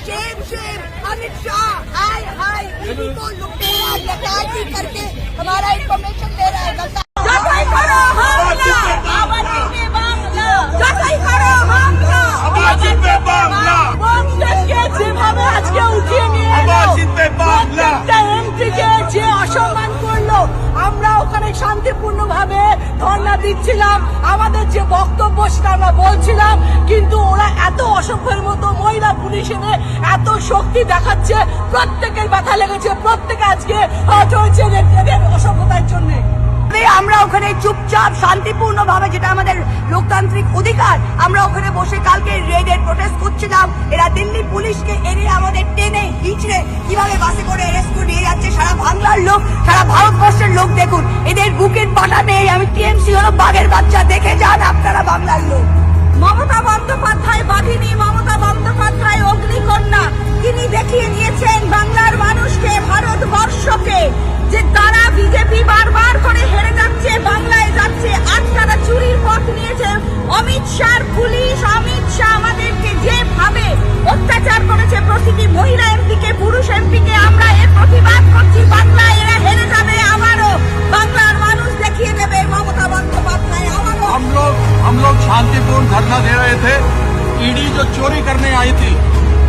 Shem Shem Amit Shah हाय हाय ED को लुटेरा डकैती करके हमारा इंफॉर्मेशन ले रहा है। जताई करो हमला, आवाज़ पे बांग्ला, जताई करो हमला, आवाज़ पे बांग्ला, বঙ্গদেশকে যেভাবে আজকে উঠিয়ে নিয়ে এলো, आवाज़ पे बांग्ला, প্রত্যেকটা এমপিকে যে অসম্মান করলো, আমরা ওখানে শান্তিপূর্ণভাবে ধর্ণা দিচ্ছিলাম, আমাদের যে বক্তব্য সেটা আমরা বলছিলাম, কিন্তু ওরা এত অসভ্যের মতো মহিলা পুলিশ এনে এত শক্তি দেখাচ্ছে, প্রত্যেকের ব্যথা লেগেছে, প্রত্যেকে আজকে হট হয়েছে এদের অসভ্যতার জন্য। আমরা ওখানে চুপচাপ শান্তিপূর্ণ ভাবে, যেটা আমাদের লোকতান্ত্রিক অধিকার, আমরা ওখানে বসে কালকে রেডের প্রোটেস্ট করছিলাম। এরা দিল্লি পুলিশকে এনে আমাদের টেনে হিচড়ে কিভাবে বাসে করে অ্যারেস্ট করে নিয়ে যাচ্ছে। সারা বাংলার লোক, সারা ভারতবর্ষের লোক দেখুন, এদের বুকের পাটা নেই। আমি টিএমসি হলো বাঘের বাচ্চা, দেখে যান আপনারা বাংলার লোক। মমতা বন্দ্যোপাধ্যায় বাঘিনী, মমতা বন্দ্যোপাধ্যায় অগ্নিকন্যা, তিনি দেখিয়ে দিয়েছেন বাংলার মানুষকে, ভারতবর্ষকে, যে তারা বিজেপি বারবার করে হেরে যাচ্ছে, বাংলায় যাচ্ছে। আজ তারা চুরির পথ নিয়েছে। অমিত শাহর পুলিশ, অমিত শাহ আমাদেরকে যেভাবে অত্যাচার করেছে প্রতিটি মহিলা এমপিকে, পুরুষ এমপিকে, আমরা এর প্রতিবাদ করছি। বাংলায় এরা হেরে যাবে আবারও, বাংলার মানুষ দেখিয়ে দেবে মমতা বন্দ্যোপাধ্যায় আবারও। हम लोग शांतिपूर्ण धरना दे रहे थे। ईडी जो चोरी करने आई थी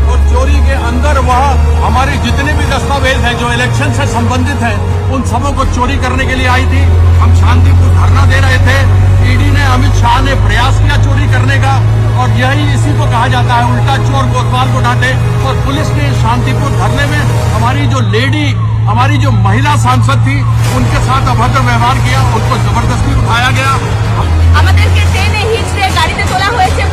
और चोरी के अंदर वह हमारे जितने भी दस्तावेज हैं जो इलेक्शन से संबंधित हैं, उन सबों को चोरी करने के लिए आई थी। हम शांतिपूर्ण धरना दे रहे थे। ईडी ने, अमित शाह ने प्रयास किया चोरी करने का, और यही इसी को कहा जाता है उल्टा चोर कोतवाल को डांटे। और पुलिस ने शांतिपूर्ण धरने में हमारी जो लेडी, हमारी जो महिला सांसद थी, उनके साथ अभद्र व्यवहार किया, उनको जबरदस्ती उठाया गया। আমাদেরকে টেনে হিচড়ে গাড়িতে তোলা হয়েছে।